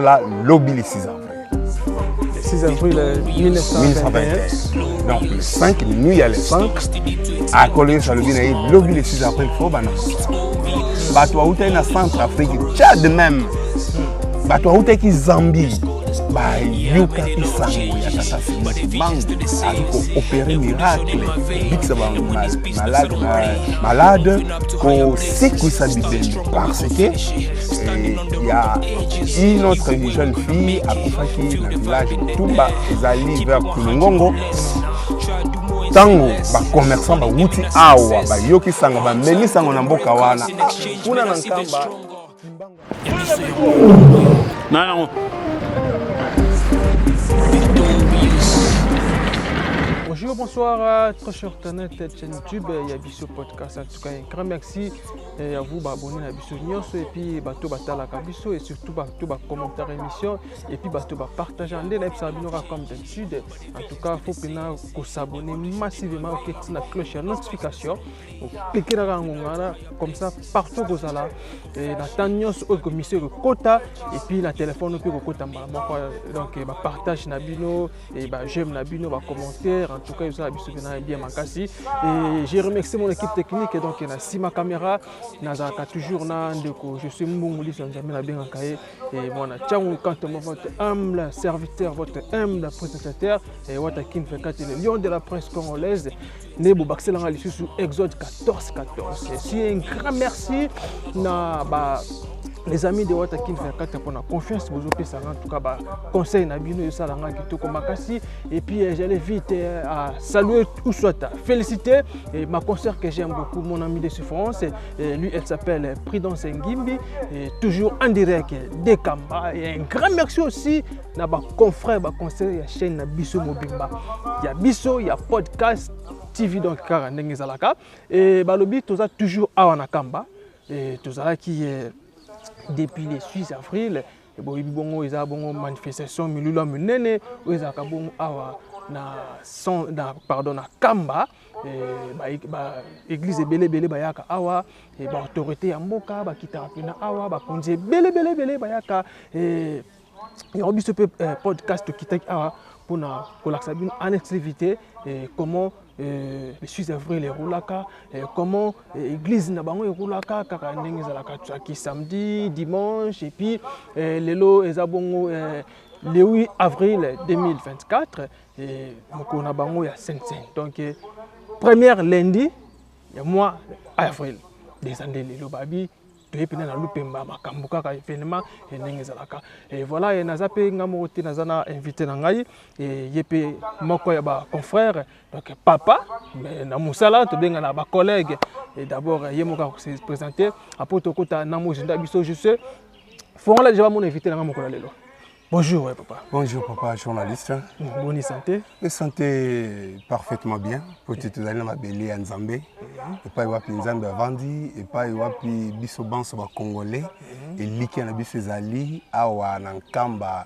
Voilà, lobby le 6 avril. Le 6 avril 1921. Donc le 5, nuit à le 5, à Collier Salobi, lobby le 6 avril, il faut que Bato Aouta na Centrafrique, Tchad même. Bato Aouta qui Zambie. Bah, Yuka qui Sango, Yatata Simang, a opéré miracle. Vite, ça va malade, qu'on sait que ça bidène. Parce que il y a une autre jeune fille à Koufaki, dans le village de Touba, Zali vers Kulungongo. Tango, ba commerçant, ba wuti awa, ba yoki sango, ba meni sango na mboka wana. Kuna na nkamba. Non. Bonjour, bonsoir, très cher internet, chaîne YouTube, il y a Bisso Podcast. En tout cas, un grand merci à vous d'abonner à Bisso News et puis bateau batala Bisso et surtout bateau commentaire émission et puis bateau partager en ligne comme d'habitude. En tout cas, il faut s'abonner massivement au petit la cloche de notification. Cliquez là comme ça partout vous allez et la tanios au commissaire quota et puis la téléphone au quota donc partage nabino et j'aime nabino commentaire. En tout cas, vous avez bien makasi. Et j'ai remercié mon équipe technique donc il y a Sima Caméra, Nazaka toujours na ndeko. Je suis Mbunguli Sanjamina bien encaillé et moi na tiens quand votre humble serviteur, votre humble présentateur et Watakin Fekat le lion de la presse congolaise. Nebo Baxelanga sous Exode 14. Si un grand merci na les amis de Watakin Fekat pour la confiance vous avez ça en tout cas conseil na bino yo salanga kitoko makasi et puis j'allais vite à saluer ou soit à féliciter et ma concert que j'aime beaucoup mon ami de souffrance lui elle s'appelle Prudence Ngimbi et toujours en direct de Kamba et un grand merci aussi na ba confrère ba conseil ya chaîne na Bisso Mobimba il y a Bisso il y a podcast TV donc car ndenge zalaka et balobi toza toujours awa na Kamba et tozala qui depuis le 6 avril il y a une manifestation milula munene où il y a na Kamba église belé bayaka awa et autorité ya mboka bakita pina awa bakonzi belé bayaka et il y a ce podcast qui est awa pour en activité et comment le 6 avril est roulaka comment l'église n'a pas roulaka car ndenge zalaka qui samedi dimanche et puis lelo ezabongo le 8 avril 2024 et mokona bango ya Saint-Saint donc première lundi ya mois avril des années lelo babi et voilà et nazape ngamoti nazana invité na ngai et yepe moko ya ba confrère donc papa mais na musala to benga na ba collègue et d'abord yemoka se présenter après to kota na mo jinda biso je sais font là déjà mon invité na moko la lelo. Bonjour papa. Bonjour papa, journaliste. Bonne santé. La santé parfaitement bien. Peut-être aller ma belle en Zambie. Et pas y avoir Nzambe à Vandi et pas y avoir biso banso ba congolais et liki na biso zali awa na Nkamba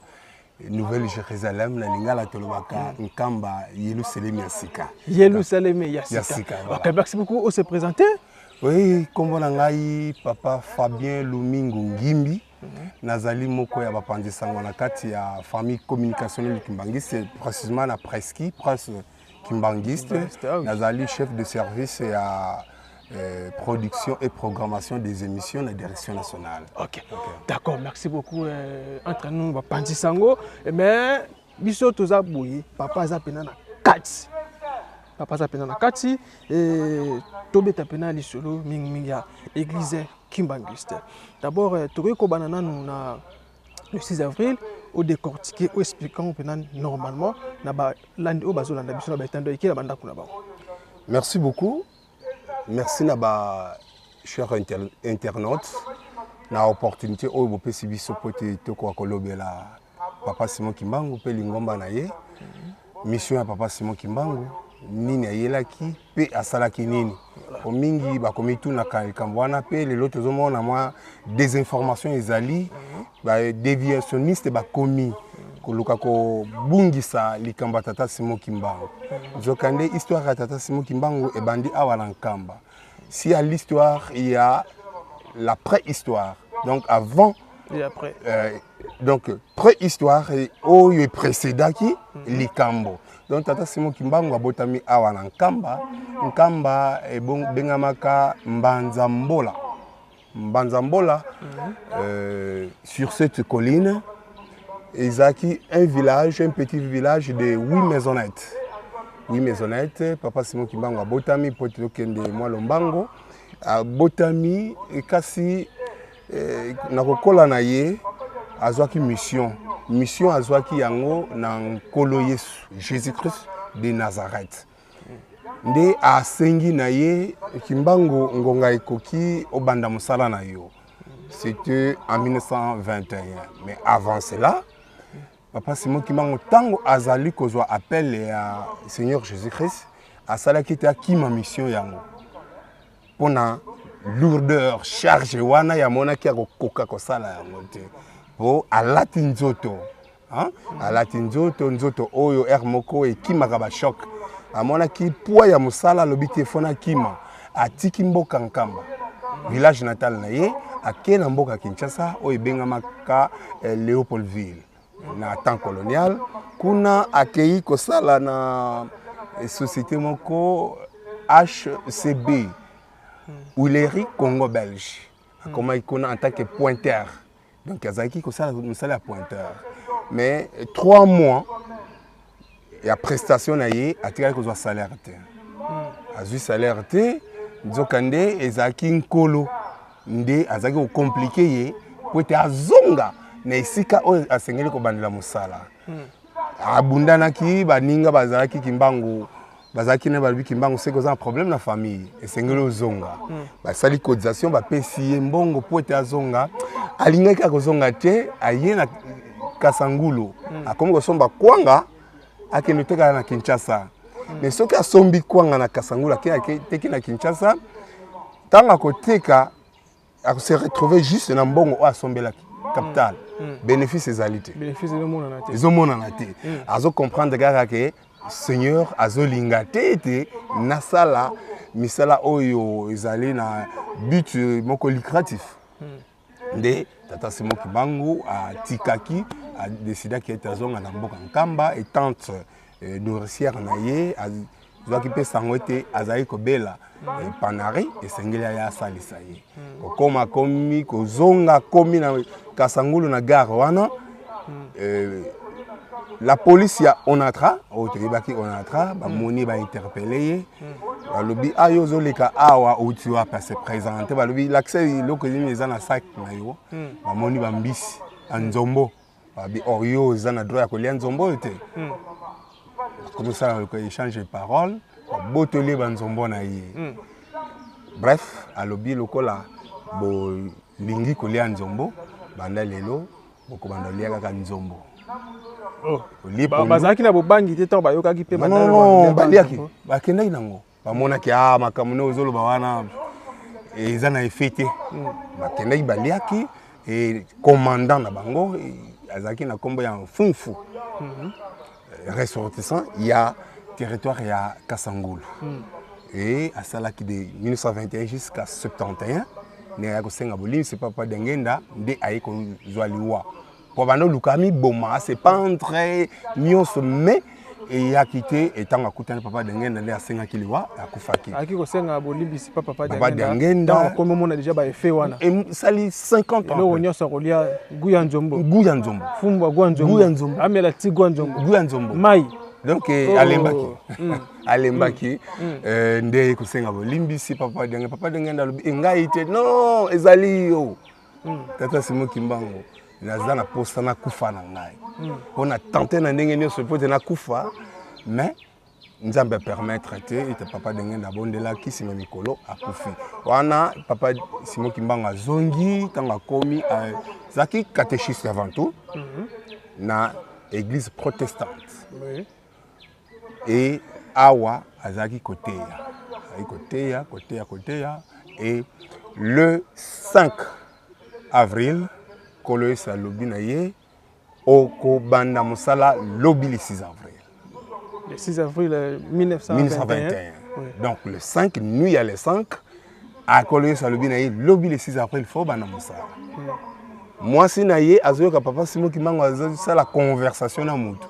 Nouvelle-Jérusalem na lingala tolobaka Nkamba Yerusalem ya sika. Yerusalem ya sika. OK, merci beaucoup on se présenter. Oui, comme on a papa Fabien Lumingo Ngimbi. Nazali moko ya bapandisanga na kati ya famille communicationnelle kimbangiste précisément na Preski presse kimbangiste nazali chef de service à production et programmation des émissions de la direction nationale. OK. D'accord, merci beaucoup entre nous bapandisango mais biso toza boyi papa za pena na kati. Papa za pena na kati et tobeta pena lisolo mingi ya église kimbangiste. D'abord, le 6 avril, au décortiquer, au expliquant normalement, merci beaucoup. Merci naba chers internautes. Na opportunité au bope sibiso pote toko kolobela papa Simon Kimbangu pe lingomba na ye. Mission ya papa Simon Kimbangu nini ayelaki pe asalaki nini. Omingi bakomi tout na kambwana pe lelo tozomona moi désinformation ezali ba déviationniste bakomi koluka ko bungisa likamba tata Simon Kimbangu. Jokande histoire ya tata Simon Kimbangu e bandi awa na Nkamba. Si à l'histoire il y a la préhistoire. Donc avant et après Donc, préhistoire, oh, il précédent qui Likambo. Donc, Tata Simon Kimbangu a botami awa na Nkamba. Nkamba est bon, bengamaka Mbanzambola. Mbanzambola, sur cette colline, ils ont acquis un village, un petit village de 8 maisonnettes. 8 maisonnettes. Papa Simon Kimbangu a botami, Poto Kende Mwalombango. A botami, et kasi, nakokola na ye, azwaki mission. Mission azwaki yango na nkolo Yesu, Jésus-Christ de Nazareth. Nde asengi na ye, Kimbangu ngonga ekoki obanda musala na yo. C'était en 1921. Mais avant cela, Papa Simon Kimbangu tango azali kozwa appel à Seigneur Jésus-Christ, asalaki te akima mission yango. Pona lourdeur, charge wana ya mona ki akokoka kosala yango te. Po alati nzoto. Alati nzoto, nzoto oyo moko ekimaka ba choc. Amona ki poids ya musala lobite fona kima. Atiki mboka Nkamba. Village natal na ye, ake na mboka Kinshasa oyo bengamaka Léopoldville. Na temps colonial, kuna akei kosala na société moko HCB. Huilerie Congo-Belge. Comment il connaît en tant que pointeur. Donc, il y a qui ça à pointeur. Mais 3 mois, il y a prestation à y a tiré que salaire. A vu salaire té, Nzokande ezaki nkolo nde azaki compliqué pour être azonga na isika o asengeli ko bandela musala. Abundana ki baninga bazalaki Kimbangu bazaki na balbi Kimbangu c'est cause un problème na famille et sengeli ozonga. Ba sali cotisation ba pesi mbongo pour être azonga alingaki akozonga te aye na Kasangulu akomi kosomba kwanga akende teka na Kinshasa. Mais ce qui a sombi kwanga na Kasangulu teki na Kinshasa tanga koteka a se retrouver juste na mbongo o asombela capital bénéfice ezalité bénéfice de monana te azo comprendre que Seigneur azo lingate te nasala misala oyo ezali na but moko lucratif nde Tata Simon Kimbangu a tikaki a décidé qu'il était zonga na mboka Nkamba et tante nourricière na ye azwaki pe sango te azali kobela panari esengeli ya salisa ye kokoma komi kozonga komi na Kasangulu na gare wana la police ya Onatra otoyebaki Onatra bamoni ba interpeller ye balobi ayo zoleka awa otiwa pa se présenter balobi l'accès lokozini eza na sac na yo bamoni bambisi anzombo babi oyo eza na droit ya kolia nzombo te comme ça on échange de paroles botoli banzombo na ye bref alobi lokola bo lingi kolia nzombo banda lelo boko banda lia kaka nzombo bazaki na bobangi te to bayokaki pe banda non baliaki bakendaki nango bamonaki makamune ozoloba wana eza na effet bakendaki baliaki et commandant na bango azaki na kombo ya Funfu ressortissant il y a territoire il y a Kasangulu et à cela qui de 1921 jusqu'à 71 ne ya kosenga bolimi c'est papa dengenda nde ayiko zwaliwa pour bando lukami boma c'est pas très nyonso mais et ya quitté étant akutana papa dengenda nde asenga kiliwa akufaki aki kosenga bolimi c'est pas papa dengenda comme on a déjà ba effet wana et sali 50 ans lo nyonso kolia guya nzombo fumba guya nzombo amela ti guya nzombo mai donc alembaki nde kosenga bolimbisi papa dengenda lobi engai te non ezali yo Tata Simon Kimbangu naza na posta na kufa na ngai on a tenté na ndenge nyonso po te na kufa mais nzambe permettre te ete papa dengenda bondela kisima mikolo akufi wana papa Simon Kimbangu azongi tanga komi zaki catéchiste avant tout na église protestante et awa azaki koteya et le 5 avril kolo sa lobi na ye oko banda musala lobi le 6 avril le 6 avril 1921 oui. Donc le 5 nuit à le 5 a kolo sa lobi na ye lobi le 6 avril fo banda musala Moi si na ye azoyoka papa Simon Kimbangu ça la conversation na mutu.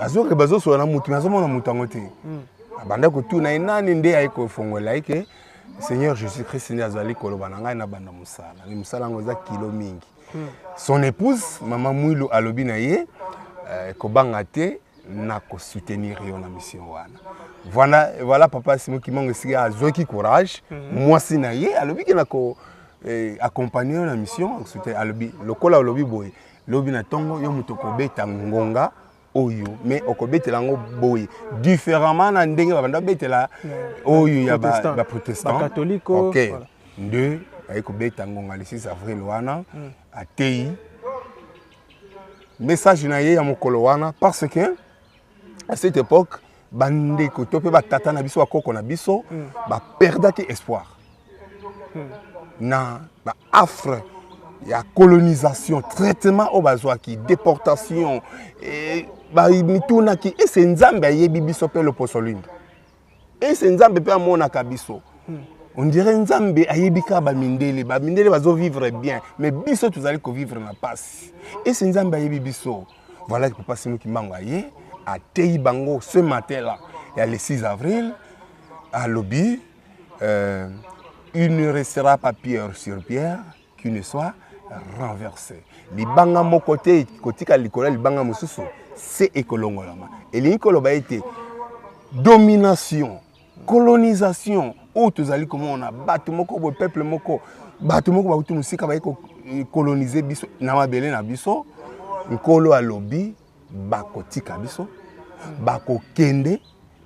Azoyoka bazo so na mutu, mais azomona mutu yango te. Abanda ko tu na nani nde ayiko fongola ke Seigneur Jésus-Christ ni azali koloba na ngai na banda musala. Ni musala ngo za kilo mingi. Son épouse maman Mouilo alobi na ye ko banga te na ko soutenir yo na mission wana. Voilà papa Simon Kimbangu siga azoki courage. Moi si na ye alobi ke na ko accompagner la mission c'était alobi lokola alobi boy lobi na tongo yo muto ko beta ngonga oyo mais okobetela ngo boy différemment na ndenge babanda betela oyo ya ba protestant catholique OK voilà. Nde ay ko beta ngonga le 6 avril wana atei message na ye ya mokolo wana parce que à cette époque bande ko tope ba tata na biso akoko na biso ba perdaki espoir na ba affre ya colonisation traitement au bazwaki déportation et ba mituna ki et c'est nzambe ayebi biso pe le posolindo et c'est nzambe pe amona kabiso on dirait nzambe ayebi ka ba mindele bazo vivre bien mais biso tuzali ko vivre na passe et c'est nzambe ayebi biso voilà que papa Simon Kimbangu aye a tei bango ce matin là il y a le 6 avril à lobby il ne restera pas pierre sur pierre qui ne soit renversé. Libanga mo côté kotika likola libanga mosusu c'est ekolongolama. Et l'inkoloba été domination, colonisation ou tozali comment on a battu moko bo peuple moko battu moko ba utu musika ba ko coloniser biso na mabele na biso nkolo alobi ba kotika biso ba ko kende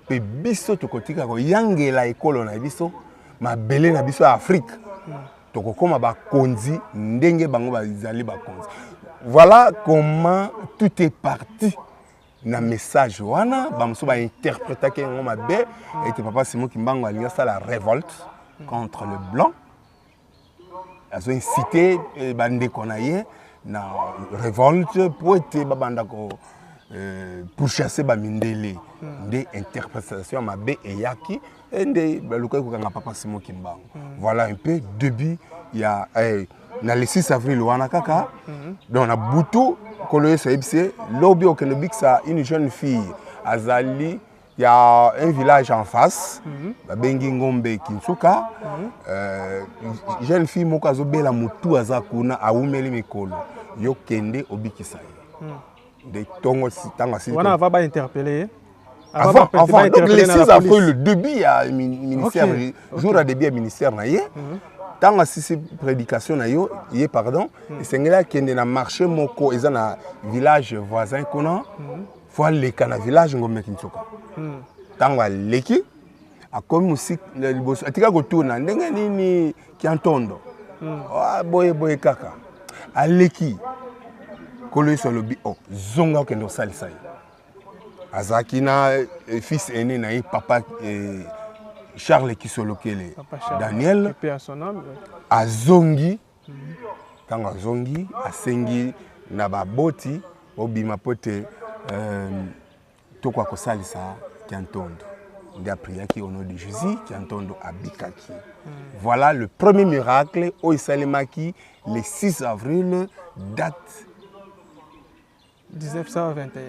pe biso to kotika ko yangela ekolo na biso mabele na biso Afrique toko koma ba konzi ndenge bango bazali ba konzi. Voilà comment tout est parti na message wana ba muso ba interpréter que ngoma be et papa Simon Kimbangu alinga ça la révolte contre le blanc. Azo incité bande konaye na révolte pour être babanda ko pour chasser ba mindele des interprétations mabe et yaki et baluka ko kanga papa Simon Kimbangu. Voilà un peu début il y a na le 6 avril wana kaka donc na butu koloye saibse lobby au Kenobik ça une jeune fille azali il y a un village en face babengi ngombe Kinsuka jeune fille moko azobela mutu azakuna aumeli mikolo yo kende obikisa de tongo tanga si wana va ba interpeller avant donc le 6 avril le début il y a ministère jour à début ministère na ye tant à ces prédications na yo yé pardon c'est ngela kende na marché moko eza na village voisin kuna faut les kana village ngombe Kinsuka tant à leki a comme musique liboso atika ko tourna ndenge nini kiantondo ah boye kaka a leki kolo so lobi oh zonga kendo salisa azaki na fils aîné na papa Charles Kisolokele Daniel azongi tanga zongi asengi na baboti obima pote tokwa kosalisa kiantondo ndi apriaki au nom de Jésus kiantondo abikaki. Voilà le premier miracle au Isalemaki le 6 avril date 1921.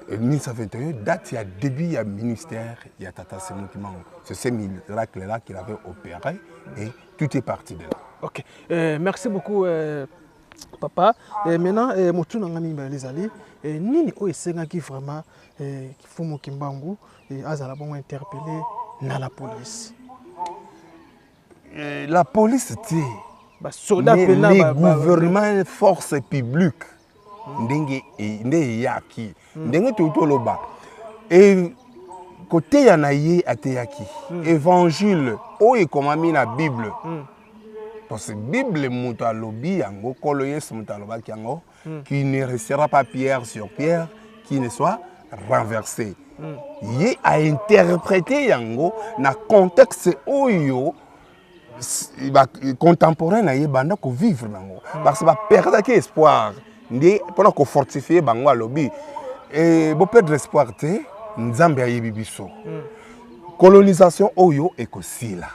1921, date, il y a début, il y a ministère, il y a Tata Simon Kimbangu. C'est ce miracle-là qu'il avait opéré et tout est parti de là. Ok, merci beaucoup papa. Et maintenant, Motu Nangami Mbalizali, Nini Oesenga qui vraiment, Kifumo Kimbangu, Azala bon interpellé dans la police. La police, c'est les gouvernements, forces publiques. Ndenge yaki ndenge tutoloba et côté yanaye ateyaki évangile o ekomami na bible parce que bible muta lobi yango kolo yesu muta loba yango qui ne restera pas pierre sur pierre qui ne soit renversé ye a interprété yango na contexte oyo contemporain na ye banda ko vivre nango parce que ba perdre espoir ndé pendant qu'on fortifie bango lobby et bo perdre espoir te nzambe ayebi biso colonisation oyo ekosila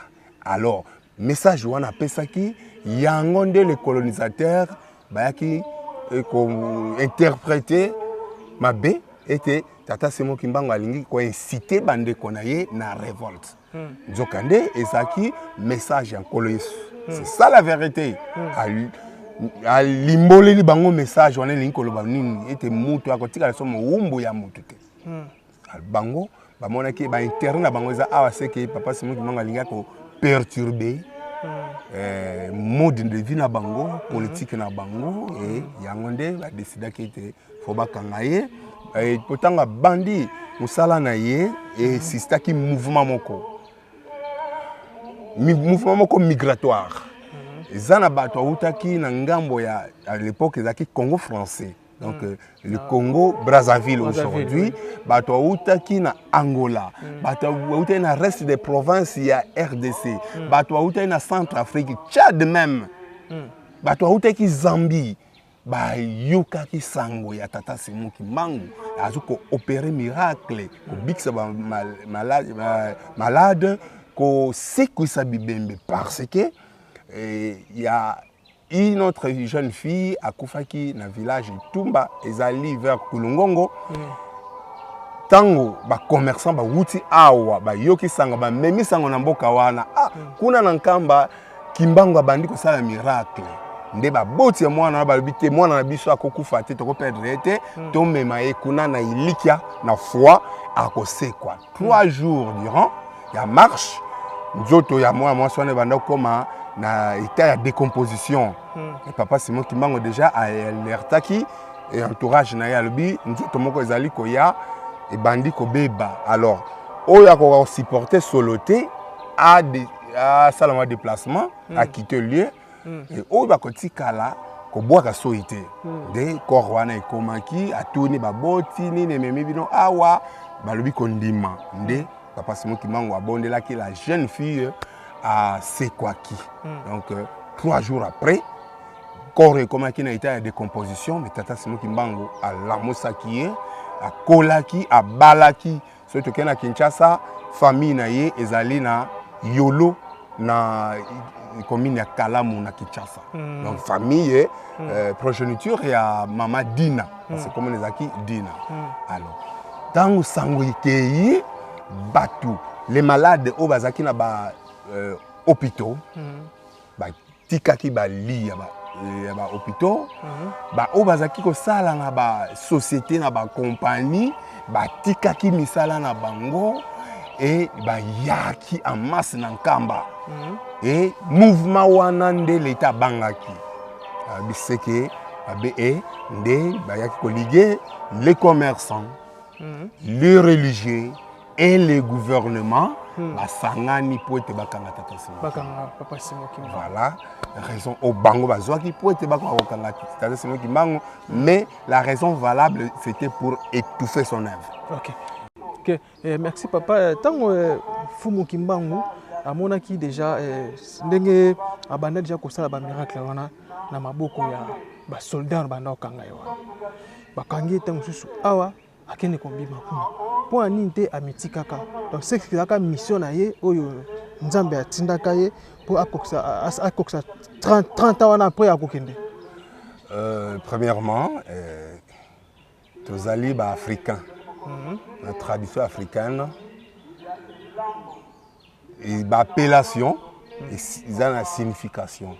alors message wana pesaki yango nde les colonisateurs bayaki interpréter mabe était Tata Simon Kimbangu alingi ko inciter bande konaye na révolte. Nzokande ezaki message en coloïs. C'est ça la vérité. A limboleli bango message on elingi koloba nini était mutu akotika la somo wumbu ya mutu te. Bango ba monaki ba interne na bango za awa seke papa Simon Kimbangu alinga ko perturber mode de vie na bango, politique na bango et yangonde a décidé qu'il était faut ba kangaye et pourtant a bandi musala na ye et c'est qui mouvement moko migratoire zana bato utaki na ngambo ya à l'époque ezaki Congo français donc le Congo Brazzaville aujourd'hui bato utaki na Angola bato utaki na reste des provinces ya RDC bato utaki na Centrafrique Tchad même bato utaki Zambie ba yoka ki sango ya Tata Simon Kimbangu azuko opérer miracle ko biksa ba malade ko sekwisa bibembe parce que il y a une autre jeune fille à Koufaki na village Tumba ezali vers Kulungongo tango ba commerçant ba wuti awa ba yoki sanga ba memi sango na mboka wana kuna na nkamba Kimbangu abandi ko sala miracle nde ba boti mwana ba bité mwana na biso akokufa te to perdre te to mema ekuna na ilikia na foi akosekwa 3 jours durant ya marche nzoto ya moi sone banda koma na état de décomposition et papa Simon Kimbangu déjà alertaki et entourage na yalbi nzoto moko ezali ko ya et bandi ko beba alors oya ko supporter soloté à salama déplacement à quitter lieu et oyo bakotikala kobwaka soite de corps wana ekomaki atuni baboti nini ememi bino awa balobi kondima nde papa Simon Kimbangu abondelaki la jeune fille à Sekwaki donc 3 jours après corps ekomaki na état de décomposition mais Tata Simon Kimbangu alamosaki ye akolaki abalaki soki tokei na Kinshasa famille na ye ezali na Yolo na commune ya Kalamu na Kinshasa. Donc famille progéniture ya mama Dina parce que comme les aki Dina. Alors tango sango ikei batu les malades au bazaki na ba hôpitaux ba tikaki ba li ya ba hôpitaux ba o bazaki ko sala na ba société na ba compagnie ba tikaki misala na bango et ba yaki en masse na nkamba et mouvement wana nde l'état bangaki biseke abe nde ba yaki ko liguer les commerçants les religieux et les gouvernements basangani po ete bakanga Tata Simon bakanga papa Simon Kimbangu voilà raison au bango bazwaki po ete bakanga Tata Simon Kimbangu mais la raison valable c'était pour étouffer son œuvre. OK, merci papa. Tango Fumu Kimbangu amonaki déjà ndenge abanda déjà kosala ba miracle wana na maboko ya ba soldat banda okanga yo. Bakangi tango susu awa akene kombima kuna. Po ani nte amitikaka. Donc c'est que la mission na ye oyo Nzambe atindaka ye pour akoksa 30 ans wana après akokende. Premièrement tozali ba africain. La tradition africaine et l'appellation ils ont la signification.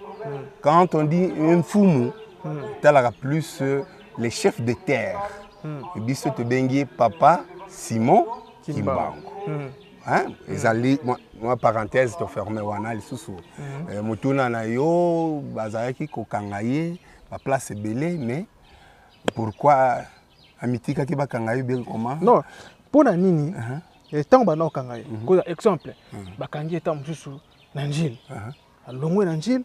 Quand on dit un fumu, tel plus les chefs de terre. Et bien ce te bengi papa Simon Kimbangu. Hein? Ils allaient moi parenthèse te fermer wana lisusu. Mutuna na yo bazaki ko kangaye ba place belé mais pourquoi amitika ki bakangaye bien comment? Non, pour na nini tant ba na kangaye. Ko exemple bakangi etam susu na njil. Alongwe na njil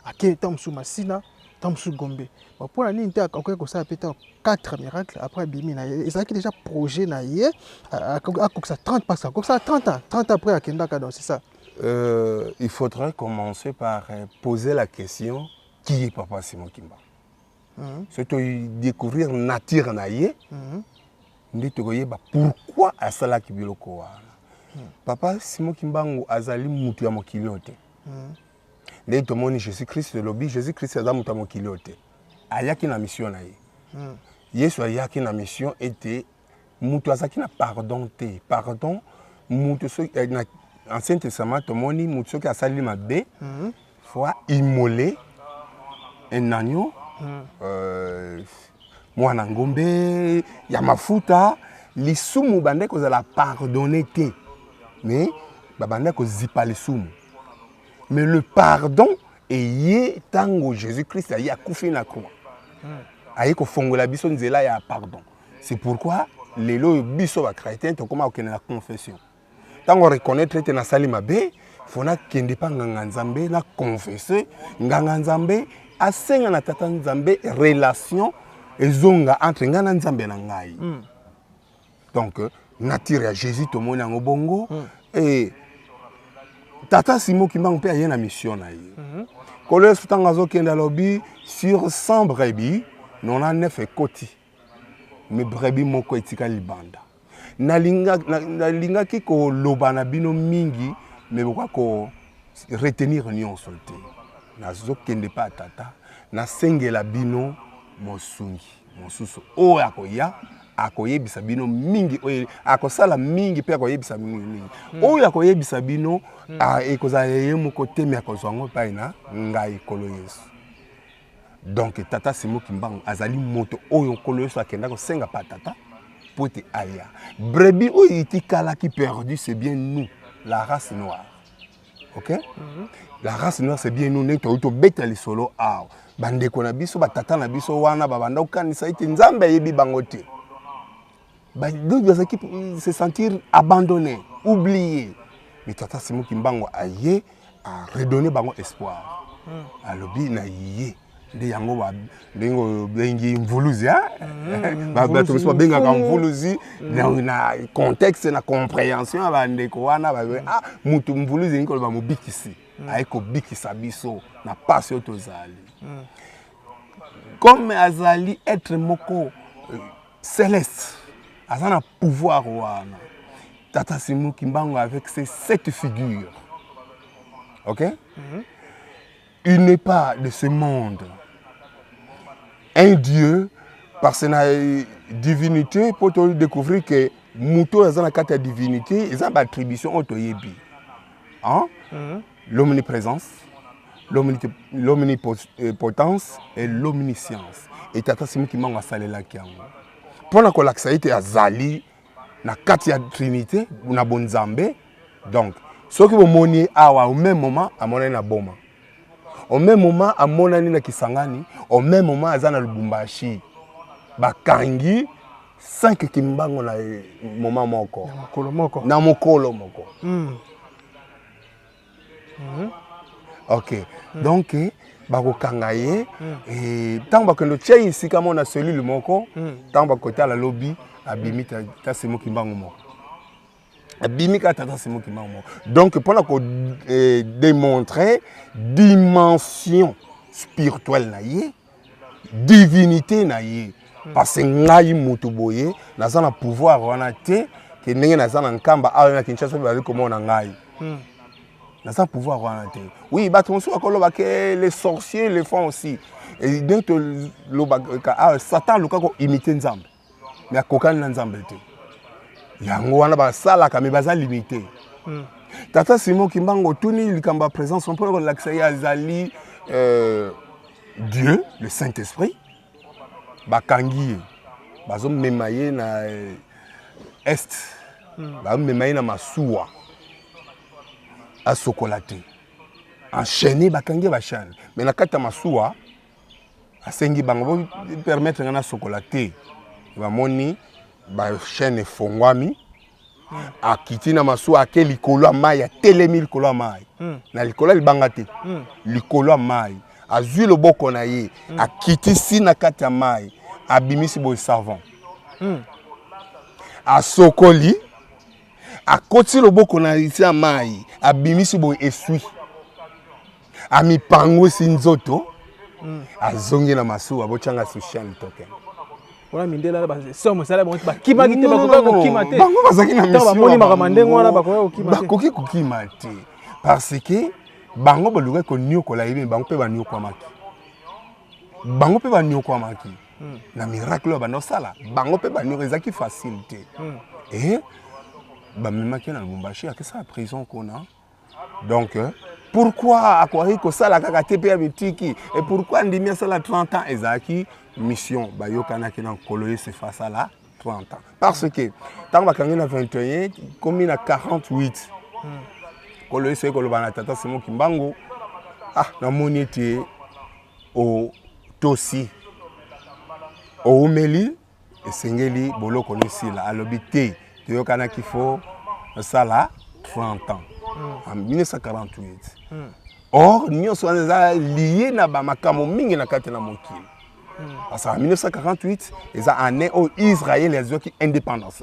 ake etam su masina tam su gombe. Pour la nini te akoki ko sa peta 4 miracles après bimi na ye. Ezaki déjà projet na ye akokisa 30 parce que ça 30 ans après akenda ka donc c'est ça. Il faudrait commencer par poser la question qui est papa Simon Kimbangu. C'est de découvrir la nature na ye. Pourquoi asala kibiloko wana. Papa Simon Kimbangu azali mutu ya mokili ote. Nde tomoni Jésus-Christ lobi Jésus-Christ aza mutu ya mokili ote. ayaki na mission na ye. Yesu ayaki na mission était mutu azaki na pardon te. Pardon mutu so na Ancien Testament tomoni mutu soki asali mabe faut immoler un agneau mwana ngombe ya mafuta lisumu bande kozala pardonner te mais babande kozipa lisumu. Mais le pardon est tango Jésus-Christ a akufi na croix. Aye ko fongola biso nzela ya pardon. C'est pourquoi lelo biso ba chrétien to koma okena la confession. Tango reconnaître te na sali mabe, fona kende pa nganga nzambe na confesser, nganga nzambe asenga na tata nzambe relation ezonga entre ngana nzambe na ngai. Donc nature ya Jésus to mona ngobongo et tata Simo Kimbangu pe ayena mission na ye. Kolo sutanga zo kenda lobi sur 100 brebis, 99 ekoti. Mais brebis moko etika libanda. Nalinga ki ko loba na bino mingi mais pourquoi ko retenir nyonso te. Nazo kende pa tata na sengela bino mosungi mosusu o akoya akoyebisa bino mingi oyo akosala mingi pe akoyebisa mingi oyo akoyebisa bino ekozala ye moko teme akozwango pa na ngai kolo Yesu. Donc tata Simo Kimbangu azali moto oyo kolo Yesu akenda ko senga pa tata pote aya brebis oyo itikala qui perdu c'est bien nous la race noire. OK? La race noire c'est bien nous neto to beta li solo aw bande ko na biso batata na biso wana babanda okanisa ite nzambe yebi bango te. Donc se sentir abandonné, oublié. Mais tata Simo Kimbangu aye a redonné bango espoir. Alobi na yé de yango ba bengo bengi mvuluzi ba to so benga ka mvuluzi na contexte na compréhension ba ndeko wana ba mutu mvuluzi nko ba mobikisi ayeko bikisa biso na passion tozali. Comme azali être moko céleste azana pouvoir wana tata Simo Kimbangu avec ses 7 figures. OK? Il n'est pas de ce monde. Un Dieu, par sa divinité, pour te découvrir que Mouto est dans la divinité, ils ont une attribution autoyebi. Hein? L'omniprésence, l'omnipotence et l'omniscience. Et tata Simo Kimbangu a salé la kiango. Pendant que l'accès à Zali, na katia Trinité, na bonzambe, donc, ce qui vous moniez au même moment, à mon na boma. Au même moment, à mon na Kisangani, au même moment, à Zana Lubumbashi, Bakangi, 5 Kimbangu na moment moko. Na mokolo moko. OK. Donc, bako kangaye et tant que le tient ici comme on a cellule moko tant que côté la lobby abimi ta Simo Kimbangu moko abimi ka tata Simo Kimbangu moko. Donc pendant qu'on démontrer dimension spirituelle na ye divinité na ye parce que ngai mutu boye naza na pouvoir wana te ke ndenge naza na nkamba awa na Kinshasa ba comme na ngai sans pouvoir voir. Oui, que les sorciers le font aussi. Et donc, Satan le imite Nzambe. Mais à aucun Nzambe. Il y a un sala qui est limité. Tata Simo Kimbangu, tout le monde présence, on peut l'accès à Zali, Dieu, le Saint-Esprit. Bakangi, bazom memaye na est, bazom memaye na masuwa. À sokolaté enchaîné bakangi bachane mais na kata masuwa asengi bango permettre ngana sokolaté ba moni ba chaîne fongwami akiti na masuwa ake likolo mai ya telemi likolo mai na likolo libanga te likolo mai azui loboko na ye akiti si na kata mai abimisi boy savant asokoli a koti loboko na isi mai abimisi boy esui ami pango sinzoto azongi na masuwa bochanga social token wala mindela ba somo sala bon ba kima kite ba ko kima te bango bazaki na mission ba moni makamande ngwana ba ko kima te ba koki ko kima te parce que bango boluka ko nyokola yebe bango pe ba nyokwamaki bango pe banyoko amaki na miracle ba no sala bango pe banyoko ezaki facilité et ba memaki na Lubumbashi a que ça prison kona donc pourquoi akwari ko sala kaka tepe ya bitiki et pourquoi ndimi sala 30 ans ezaki mission ba yokana ki na koloye se face à la 30 ans parce que tant bakangi na 21 comme na 48 koloye se koloba na tata Simon Kimbangu na monité au tosi au meli esengeli boloko nesila alobité toyokana qu'il faut ça là 30 ans en 1948 or nous sommes liés na ba makamo mingi na kati na mokili parce en 1948 ils a année au Israël les autres indépendance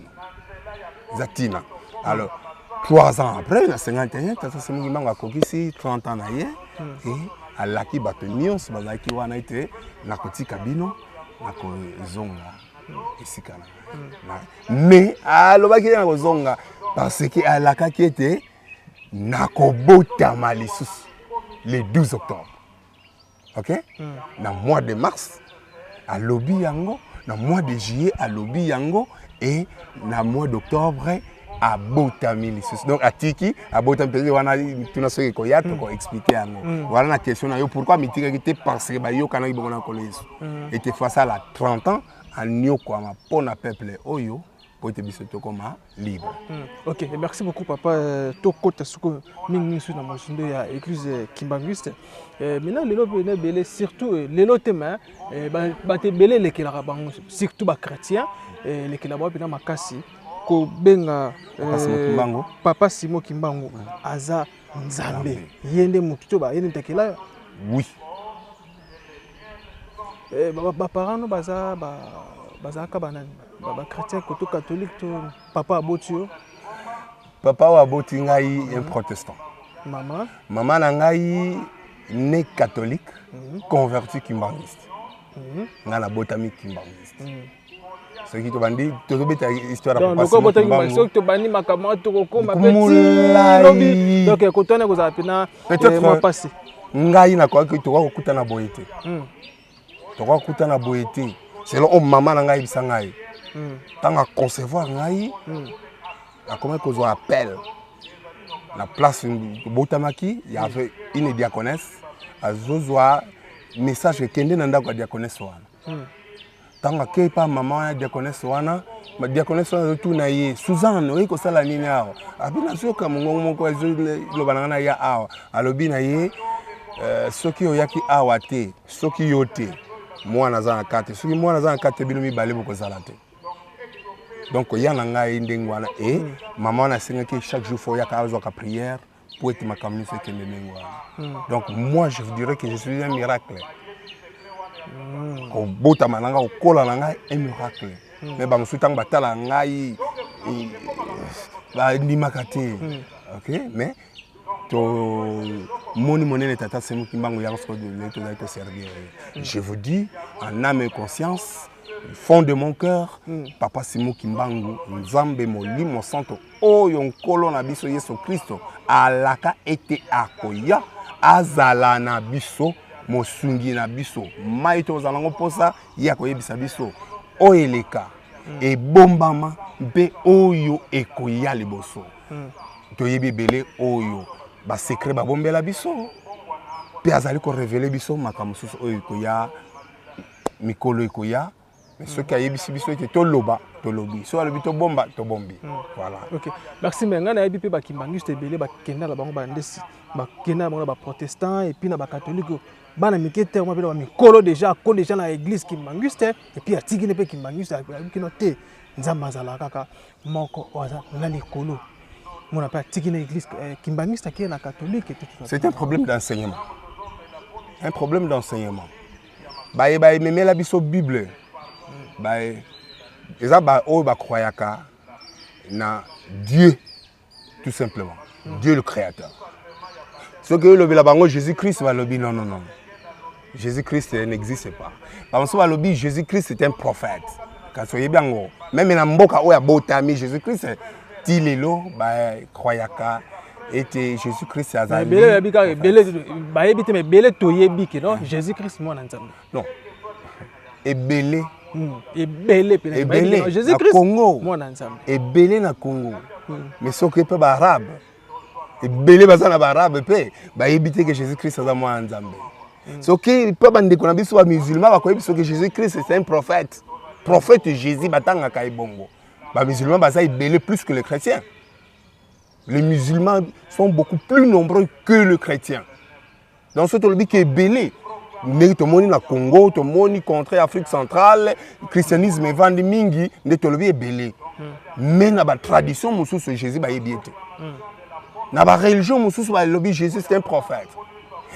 zatina alors 3 ans après na 51 tata Simon Kimbangu akokisi 30 ans na ye et alaki bato nyonso bazalaki wana ete na kotika bino na kozonga esika na mais alobaki na kozonga parce que alakaki ete na kobotama lisusu le 12 octobre ok na mois de mars alobi yango na mois de juillet alobi yango et na mois d'octobre abotami lisusu donc atiki abotami peut-être wana tuna soki ko yato ko expliquer yango voilà la question na yo pourquoi mitika kité parce que ba yo kana ibongo na koleso était face à la 30 ans à nyoko ma pona peuple oyo pour te biso comme libre. OK, merci beaucoup papa toko tasuko mingi sur na mosindo ya église Kimbanguiste. Maintenant lelo bene belé surtout lelo tema ba te belé lekela bango surtout ba chrétien lekela ba bina makasi ko benga papa Simon Kimbangu aza nzambe yende mutu ba yende takela oui ba parents no baza ka banani ba chrétien koto catholique to papa abotio papa wa boti ngai un protestant maman na ngai né catholique converti kimbanguiste nga na botami kimbanguiste ce qui te bandi to beta histoire papa donc ko botami kimbanguiste to bandi makama to ko ma petit lobby donc koto na ko za pina moi passé ngai na ko to ko na boyete to ko na boyete selon maman na ngai bisangai tant à concevoir ngai a comment que zo appel la place botamaki il y avait une diaconesse a zozoa message kende na ndako diaconesse wana tant que pas maman diaconesse wana ma diaconesse wana tout na ye Suzanne oyi ko sala nini awa abina soka mongongo moko ezo lo banana ya awa alobi na ye soki oyaki awa te soki yote moi naza na kate soki moi naza na kate bino mibale boko sala te donc il y a ngai ndengwana et maman na sengaki chaque jour faut yaka azwa prière pour être ma communauté ce que ndengwana donc moi je vous dirais que je suis un miracle ko bota mananga ko kola nanga un miracle mais ba msutang batala ngai ba ndimakate OK mais to moni monene tata Simon Kimbangu ya so de l'éto de servir je vous dis en âme et conscience du fond de mon cœur papa Simon Kimbangu nzambe molimo santo oyo nkolo na biso Yesu Kristo alaka ete akoya azala na biso mosungi na biso maito zalango posa ya koyebisa biso oyeleka e bombama mpe oyo ekoya liboso toyebi belé oyo ba secret ba bombela biso pe azali ko révéler biso makambo susu oyo ekoya mikolo ekoya mais ce qui a yebisi biso ete toloba tolobi so alobi to bomba to bombi voilà. OK, merci menga na yebi pe ba Kimbanguiste belé ba kenda la bango ba ndesi ba kenda bango ba protestant et puis na ba catholique bana mikete mo pe ba mikolo déjà ko déjà na église Kimbanguiste et puis atiki ne pe Kimbanguiste ki no te nzamba zala kaka moko oza na likolo mon appel atiki na église Kimbanguiste qui est na catholique et tout ça. C'est un problème d'enseignement. Un problème d'enseignement. Ba memela la biso Bible. Ba eza ba o ba croyaka na Dieu tout simplement. Dieu le créateur. Ce que le bango Jésus-Christ va lobi non. Jésus-Christ n'existe pas. Parce que lobi Jésus-Christ est un prophète. Quand soyez bien même na mboka o ya botami Jésus-Christ tilelo ba croyaka était Jésus-Christ azali. Belé bika belé ba yebite mais belé toyebi que non Jésus-Christ mo na nzambe. Non. ebele ebele Jésus-Christ Congo mwana nzambe ebele na Congo mais soki pe ba arabe ebele baza na ba arabe pe ba yebite que Jésus-Christ aza mwana nzambe soki pe bandeko na biso ba musulman ba koyebi soki Jésus-Christ c'est un prophète Jésus batanga ka ibongo ba musulman baza ebele plus que les chrétiens. Les musulmans sont beaucoup plus nombreux que les chrétiens. Dans ce cas, qui est belé. Mais tout le monde na Congo, tout le monde contre Afrique centrale, le christianisme est vendu mingi, mais tout le monde est belé. Mais dans la tradition, Jésus est bien. Dans la religion, Jésus c'est un prophète.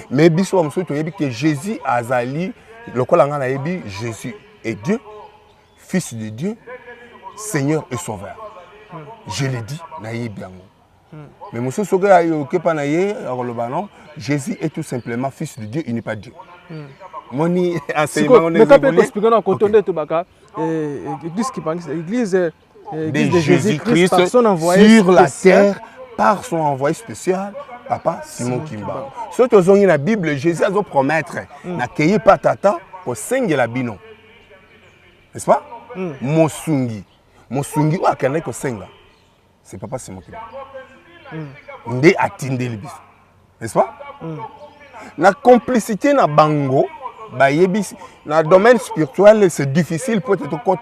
Mais que Jésus azali, le kolanga na yebi, Jésus est Dieu, Fils de Dieu, Seigneur et Sauveur. Je l'ai dit, na yebi yango. Mais monsieur Jésus est tout simplement fils de Dieu, il n'est pas Dieu. Moni l'église de Jésus-Christ sur la terre par son envoyé spécial, Papa Simon Kimba. Ce que vous avez dans la Bible, Jésus a promettre n'accueillez pas tata pour sengi la bino. N'est-ce pas? Mosungi ou akane ko senga. C'est Papa Simon Kimba. Nde atindeli biso, n'est-ce pas? La complicité na bango ba yebisi na domaine spirituel c'est difficile peut-être quand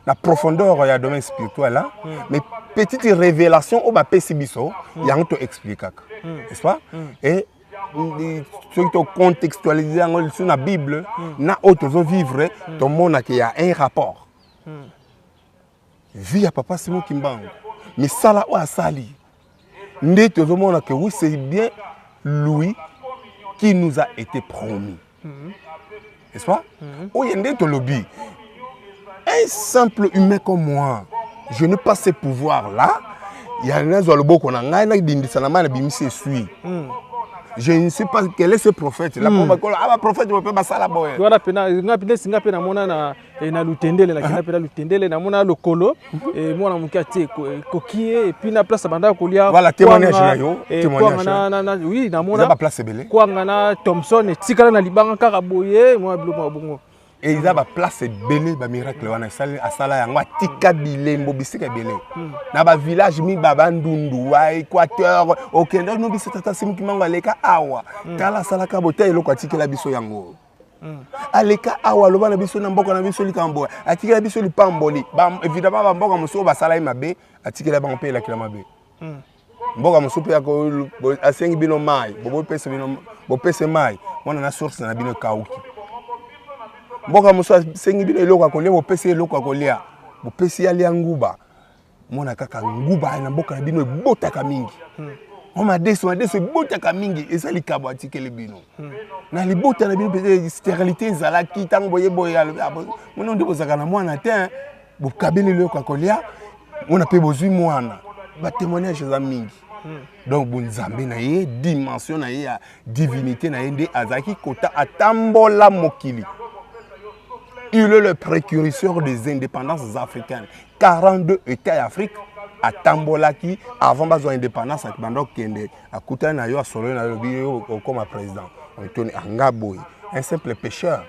la profondeur ya domaine spirituel là mais petite révélation au ba pesi biso yango to expliquer, n'est-ce pas? Et ce qui contextualiser sur la Bible na autres vivre tout monde qui a un rapport vie à Papa Simon Kimbangu mais ça là ou asali. Que oui, c'est bien lui qui nous a été promis. N'est-ce pas? Oui, un simple humain comme moi, je n'ai pas ce pouvoir-là. Il y a un autre qui a je ne sais pas quel est ce prophète. La prophète ne peut pas ça la boye. Voilà, na lutendele na kina pela lutendele na mona lokolo et moi na mukati kokie et puis na place banda kolia. Voilà témoignage na yo, témoignage. Na oui na mona. Ba place belé. Kwa ngana Thompson et tikala na libanga karaboye moi biloko bongo. Et ils a ba place belé ba miracle wana asala yango tika bilembo bisika belé. Na ba village mi baba ndundu wa Équateur okendo no biso tata simu kimanga leka awa. Tala sala ka bote eloko atikela biso yango. Aleka awa loba na biso na mboka na biso likambo atikela biso lipamboli évidemment ba mboka muso basala mabe atikela ba mpela kila mabe mboka muso pe ko asengi bino mai bobo pese bino bo pese mai mona na source na bino kauki mboka muso asengi bino eloko akolia bo pese eloko akolia bo pese ya lia nguba mona kaka nguba na mboka na bino ebotaka mingi Oma deso botaka mingi eza likabo atikele bino. Na libota na bino peut-être stérilité ezalaki tango boye mono nde bozaka na mwana te bo kabeli le kwa kolia on a pe bozui mwana ba témoignage za mingi. Donc bonzambe na ye dimension na ye ya divinité na ye nde azaki kota atambola mokili. Il est le précurseur des indépendances africaines. 42 États d'Afrique à Tambolaki avant de l'indépendance à Kende à Koutana à Solo comme président. Un simple pêcheur.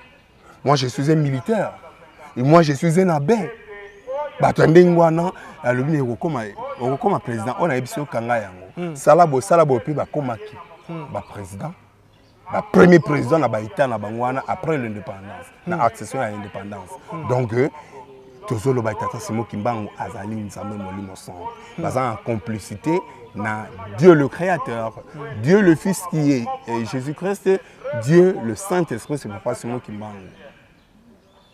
Moi je suis un militaire. Et moi je suis un abbé. Comme président, on a eu Kanga Yango. Salabo puis Komaki. Président. Le premier président na baïta na bangwana après l'indépendance, na accession à l'indépendance. Donc toujours le baïta Simon Kimbangu azali nzambe molimo son. Bazan en complicité na Dieu le créateur, Dieu le fils qui est Jésus-Christ, Dieu le Saint-Esprit, c'est Papa Simon Kimbangu.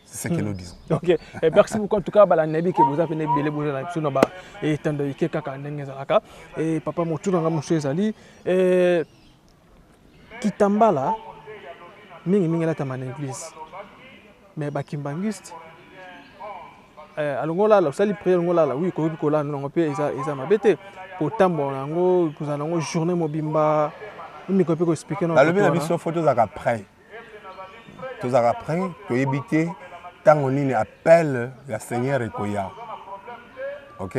C'est ce que nous disons. OK. Merci beaucoup en tout cas bala nabi que vous avez belé boza na biso na ba et tando yike kaka ndenge zalaka et papa motu nga monsieur ezali Kitambala, mingi la tamana église. Mais bakimbangiste, alongola la sali prière alongola la oui ko la non pe eza mabete pour tambo nango kuzana ngo journée mobimba mi ko pe ko expliquer non. La lebi na biso photo za après. To za après to yebité tango nini appel la Seigneur ekoya. OK?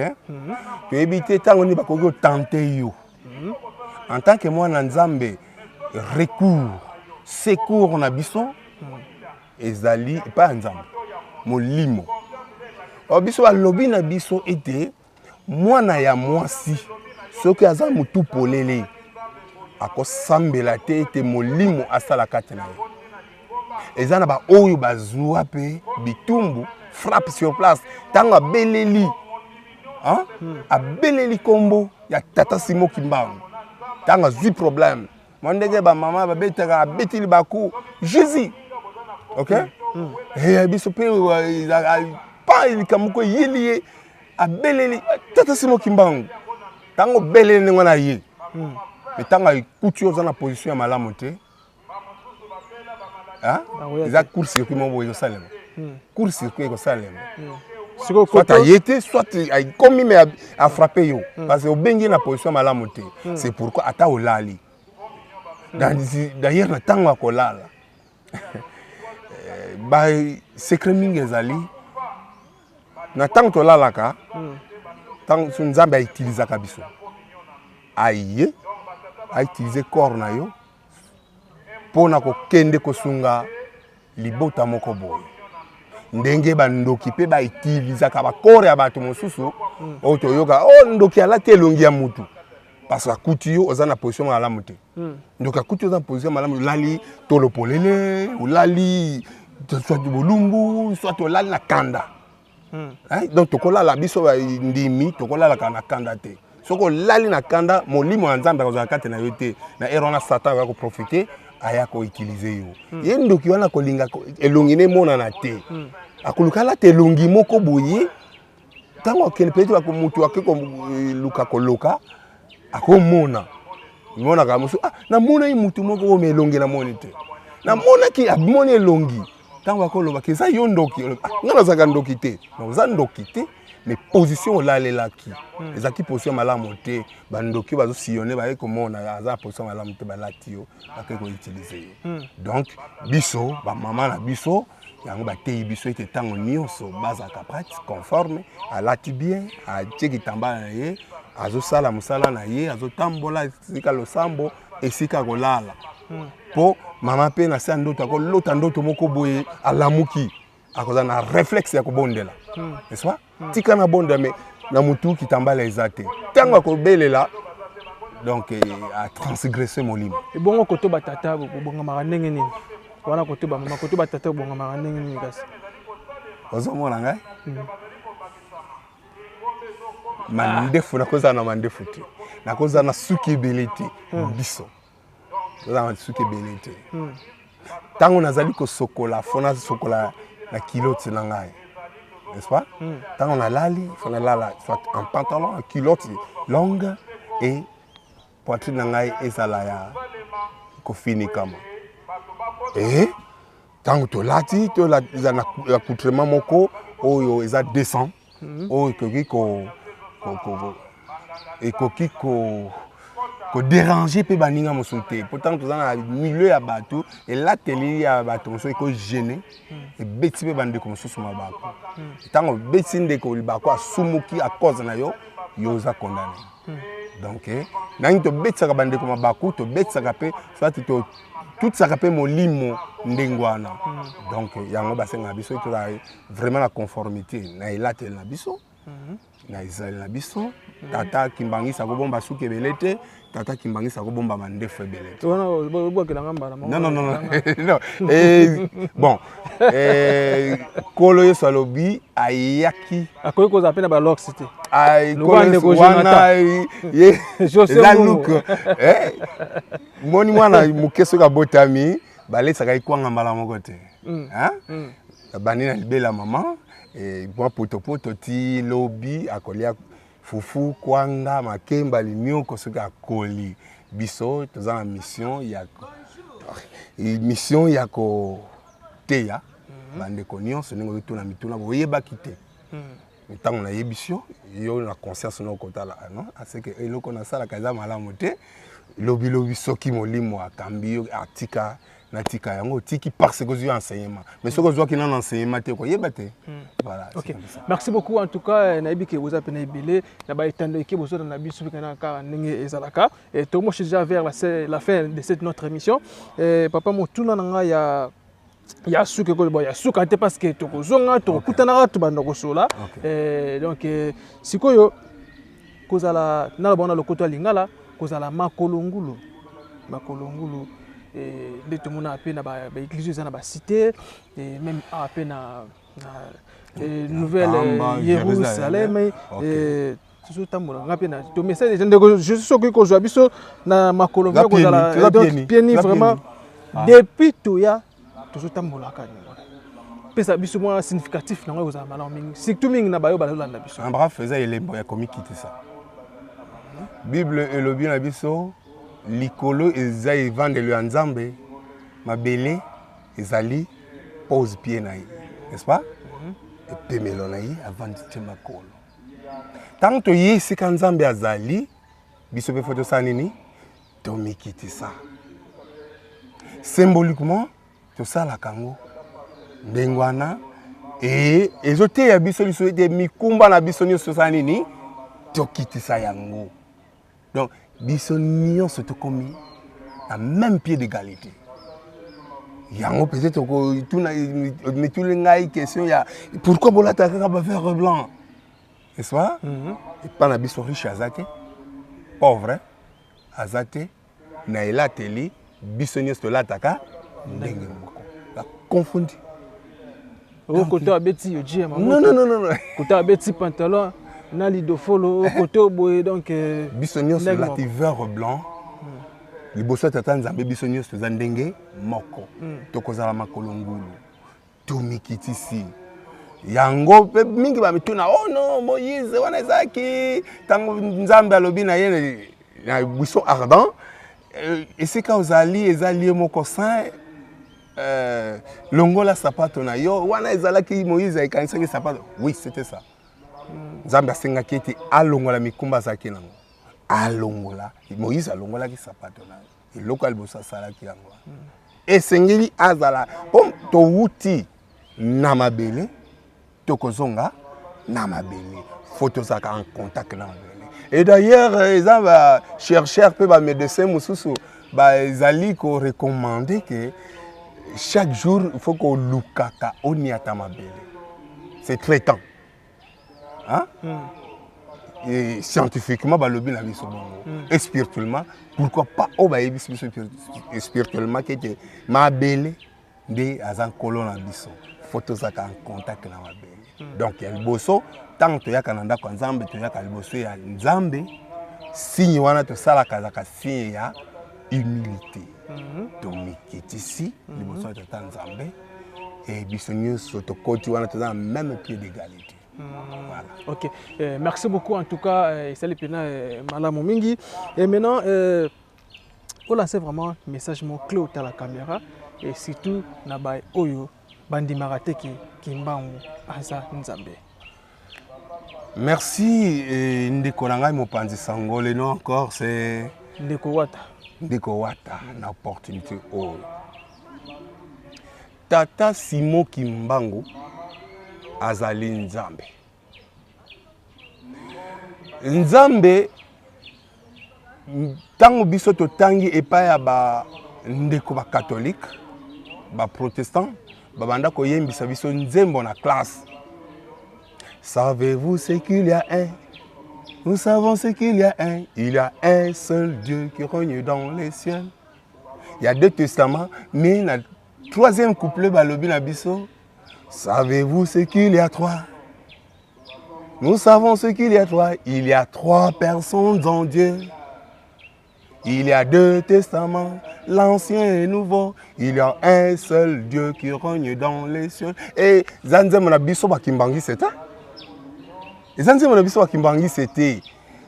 To yebité tango ni bakoko tenter yo. En tant que moi na Nzambe recours, secours na biso ezali pas Nzambe. molimo. Biso balobi na biso ete mwana ya mwasi soki aza mutu polele akosambela te ete molimo asala kati na ye. Eza na ba oyo bazwa pe bitumbu frappe sur place tanga beleli. Abeleli kombo ya tata Simo Kimbangu. Tanga zui problème. Mondenge ba mama ba betaka abetili baku Jésus. OK? Biso pe pa ilikamuko yeliye abeleli tata Simo Kimbangu. Tango beleli ngona ye. Mais tanga ikuti oza na position ya malamu te. Eza court circuit mo boyo salema. Court circuit ko salema. Soit à yété, soit à comme il a frappé yo. Parce que au bengi na position malamu te. C'est pourquoi ata olali. D'ailleurs na tango kolala. Ba secret mingi ezali. Na tango tolalaka. Tango nzambe a utiliser ka biso. Aye a utiliser corps na yo. Pona ko kende ko sunga libota moko boy. Ndenge bandoki pe ba utiliser ka ba corps ya bato mosusu. Oto yoka ndoki ala telongi ya mutu. Parce que kuti yo oza na position malamu te. Ndoka kuti oza na position malamu lali tolo polele, ou lali soit du bolumbu, soit lali na kanda. Donc tokola la biso ba ndimi, tokola la kana kanda te. Soko lali na kanda molimo ya nzambe kozala kati na yo te. Na erona satan va ko profiter aya ko utiliser yo. Ye ndoki wana kolinga elongi ne mona na te. Akulukala te elongi moko boye. Tango kene peti ba ko mutu akeko luka koloka akomona. Mona ka musu na mona yi mutu moko o melongi na monite. Na mona ki abmoni elongi. Tango akoloba keza yo ndoki ngana zaka ndoki te. Na za ndoki te. Mais position olalela ki ezaki position malamu te bandoki bazo sillonner ba ekomona aza position malamu te balati yo akeko utiliser yo. Donc biso ba mama na biso yango ba tei biso ete tango nyonso baza capable conforme alati bien a tiki tamba na ye azo sala musala na ye azo tambola sika losambo esika kolala po mama pe na sa ndoto ko lota ndoto moko boye alamuki akoza na réflexe ya kobondela. N'est-ce pas? Tika na bonda me na mutu ki tambala ezate. Tango ko belela donc a transgresser molimo. Et bongo koto batata bonga marandenge nini? Wana koto ba mama koto batata bonga marandenge nini kasi? Ozo mona ngai? Mandefu na koza na mandefu te. Na koza na suki belete biso. Koza na suki belete. Tango nazali ko sokola fona sokola na kilote na ngai. N'est-ce pas? Tant on a lali, on a lala, soit en pantalon, en culotte longue et poitrine nangai et salaya kofini kama. Et tant que tu lati, tu la accoutrement moko, oyo eza descend, oyo ko déranger pe baninga mosunte. Pourtant tu dans milieu ya bato et là teli ya bato moso ko gêner et beti pe bande ko mosusu mabako. Tango beti ndeko libako asumuki a cause na yo yoza condamné. Donc nangi to beti ka bande ko mabako to beti ka pe soit to tout ça ka pe molimo ndengwana. Donc yango basenga biso to vraiment la conformité na ilatel na biso. Na Israël na biso tata kimbangisa ko bomba suke belete tata kimbangisa ko bomba mandefu belete. Non non non non. Bon kolo yo salobi ayaki akoyi ko zapena ba lox cité ay kolo wana ye la look moni mwana mukeso ka botami balesa kai kwanga mbala moko te hein bani na libela maman et bon poto ti lobby akolia fufu kwanga makemba limioko soka akoli biso toza na mission ya ko teya bande ko nyonso ningo to na mituna boyeba kite ntango na yebisio yo na conscience no kotala non c'est que eloko na sala kaza malamu te lobby soki molimo akambi yo atika natika yango tiki parce que je enseignement mais ce que je vois qui non enseignement te ko yebate voilà. OK, merci beaucoup en tout cas naibi ke vous appelez ebele na ba etando ke bozo na biso kana ka ndenge ezalaka et tout moi déjà vers la fin de cette notre émission papa motuna nanga ya ya suka ko bo ya suka te parce que to ko zonga to kutana to banda ko sola donc sikoyo kozala na bona lokoto lingala kozala makolongulu nde tomona ape na ba église eza na ba cité et même ape na nouvelle Jérusalem tout tambola ngape na to message ndeko je suis soki ko zwa biso na makolongulu kozala donc pieni vraiment depuis toya toujours tambola kanyo pesa biso moi significatif nango kozala malamu mingi surtout mingi na bayo balolanda biso ambra faisait elembo ya komi quitter ça Bible elobi na biso likolo eza evandelo ya Nzambe mabele ezali pose pied na ye n'est-ce pas epemelo na ye avant de makolo tant to ye sika Nzambe azali biso pe foto sa nini tomikiti ça symboliquement to sala kango ndengwana et ezote ya biso liso de mikumba na biso nyonso sa nini tokitisa yango donc biso nyonso tokomi na même pied d'égalité yango peut-être ko tuna metule ngai question ya pourquoi bolata kaka ba vert blanc n'est-ce pas et pas na biso riche azate pauvre azate na elateli biso nyonso lataka ndenge moko la confondre côté abeti yoji non côté abeti pantalon na lidofolo côté boye donc biso nyonso lati vert blanc liboso tata Nzambe biso nyonso za ndenge moko tokozala makolongulu tomikitisi yango pe mingi ba mituna oh non Moïse wana ezaki tango Nzambe alobi na ye na buisson ardent esika ozali ezali moko saint longola sapato na yo wana ezalaki Moïse ekanisaki sapato oui c'était ça Nzambe asengaki ete alongola mikumba azalaki nango alongola Moïse alongolaki sapato na ye eloko aliboso asalaki yango esengeli azala po towuti na mabele tokozonga na mabele faut tozalaka en contact na mabele et d'ailleurs eza ba chercheur pe ba médecin mosusu ba ezali ko recommander que chaque jour il faut qu'on lukaka oniata mabele c'est très temps hein et scientifiquement balobi na biso bongo et spirituellement pourquoi pas o ba yebi biso spirituellement que mabele nde azan kolona biso faut tozaka en contact na mabele donc ya liboso tant toyaka na ndako Nzambe toyaka liboso ya Nzambe signe wana tosalaka zaka signe ya humilité tomikitisi liboso ya tata Nzambe et biso nyonso tokoti wana toza na même pied d'égalité. Voilà. Ok, merci beaucoup en tout cas, Sali Pena Malamu Mingi. Et maintenant, on lance vraiment un message clé à la caméra et surtout Nabai Oyo Bandi Marate qui Kimbangu Asa Nzambe. Merci Ndeko Langai Mopanzi Sango. Le nom encore c'est Ndeko Wata. Ndeko Wata, une opportunité Oyo. Tata Simo Kimbangu azali Nzambe. Nzambe tango biso totangi epai ya ba ndeko ba catholique, ba protestant, ba banda koyembisa biso nzembo na classe. Savez-vous ce qu'il y a un? Nous savons ce qu'il y a un. Il y a un seul Dieu qui règne dans les cieux. Il y a deux testaments, mais le troisième couplet balobi na biso. Savez-vous ce qu'il y a trois? Nous savons ce qu'il y a trois. Il y a trois personnes en Dieu. Il y a deux testaments, l'ancien et nouveau. Il y a un seul Dieu qui règne dans les cieux. Et Zanzem na biso ba kimbangi c'était. Et Zanzem na biso ba kimbangi c'était.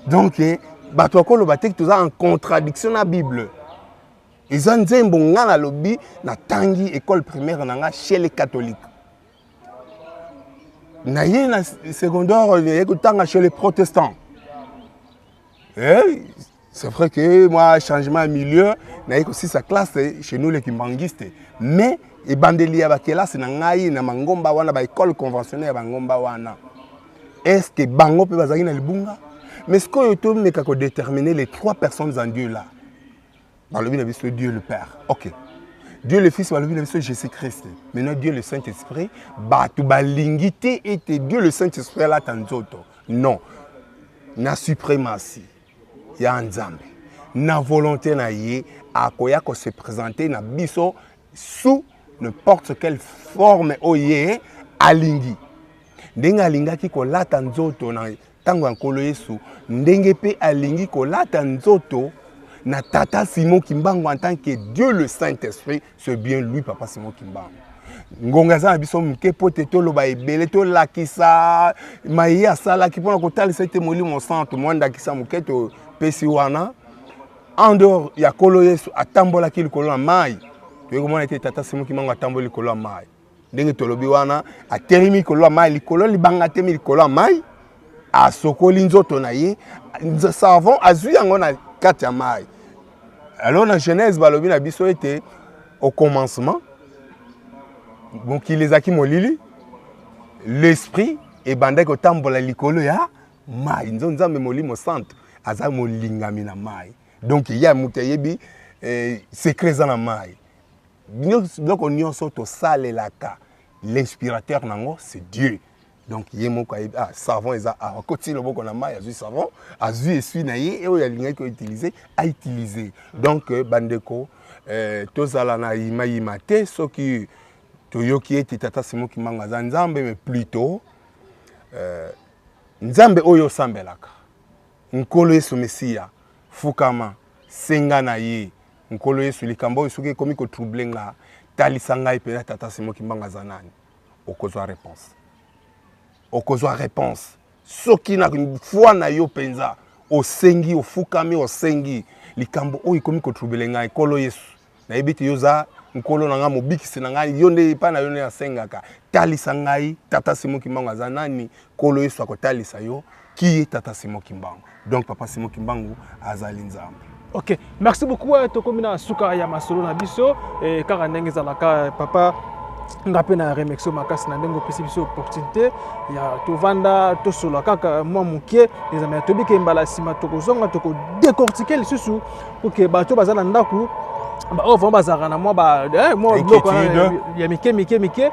Donc bato ko lo batek toza en contradiction na Bible. Et Zanzem bonga na lobi na tangi école primaire nanga chez les catholiques. Naye na secondaire chez les protestants. C'est vrai que moi, changement de milieu, naye aussi sa classe chez nous les kimbangistes. Mais et bandeli ya bakela c'est na ngai na mangomba wana ba école conventionnelle ba ngomba wana. Est-ce que bango pe bazaki na libunga? Mais ce qu'on peut me déterminer les trois personnes en Dieu là. Dans le Bible, c'est Dieu le Père. OK. Dieu le Fils, Jésus-Christ. Maintenant, Dieu le Saint-Esprit, tu balingité et Dieu le Saint-Esprit là tanzoto. Non. Na suprématie. Ya Nzambe. Na volonté na yé, akoya ko se présenter na biso sous n'importe quelle forme oye alingi. Ndenge alingaki ko lata nzoto na tango nkolo Yesu, ndenge pe alingi ko lata nzoto na tata Simon Kimbangu en tant que Dieu le Saint-Esprit, c'est bien lui papa Simon Kimbangu. Ngonga za biso mke pote to loba ebele to lakisa maye asala ki pona ko talisa ete molimo santo mwanda kisa mke to pesi wana en dehors ya kolo Yesu atambola ki likolo na mai. Tu komona ete tata Simon Kimbangu atambola likolo na mai. Ndenge tolobi wana aterimi likolo na mai, likolo libanga temi likolo na mai. A sokoli nzoto na ye, savon azui yango na kati ya mai. Alors dans Genèse balobi na biso était au commencement donc il les a qui molili l'esprit et bandai ko tambola likolo ya mai nzonza me molimo santo aza molingami na mai donc il y a muteyebi secret na mai donc on nyonso to sale laka l'inspirateur nango c'est Dieu. Donc il y a savon et à côté le boko na mai azui savon azui essuie na ye et oya linga ko utiliser a utiliser donc bandeko tozala na ima te soki toyoki ete tata Simon Kimbangu za Nzambe mais plutôt Nzambe oyo sambelaka nkolo Yesu Mesia fukama senga na ye nkolo Yesu likambo oyo soki komi ko troublenga talisa ngai pe tata Simon Kimbangu za nani okozwa réponse. Okozwa réponse. Soki na foi na yo penza osengi ofukami osengi likambo oyo komi ko troubelenga ekolo Yesu. Na yebiti yoza nkolo na nga mobikisi na ngai yonde pa na yone asengaka talisa ngai tata Simon Kimbangu za nani kolo Yesu akotalisa yo qui est tata Simon Kimbangu. Donc papa Simon Kimbangu azali Nzambe. OK, merci beaucoup tokomina suka ya masolo na biso et kaka ndenge zalaka papa ngape na remexo makasi na ndengo pesi biso opportunité ya tovanda tosolo kaka mwa mukie les amis tobike mbala sima tokozonga toko décortiquer lisusu pour que bato bazana ndaku ba ovo bazara na mwa ba mwa bloko ya mike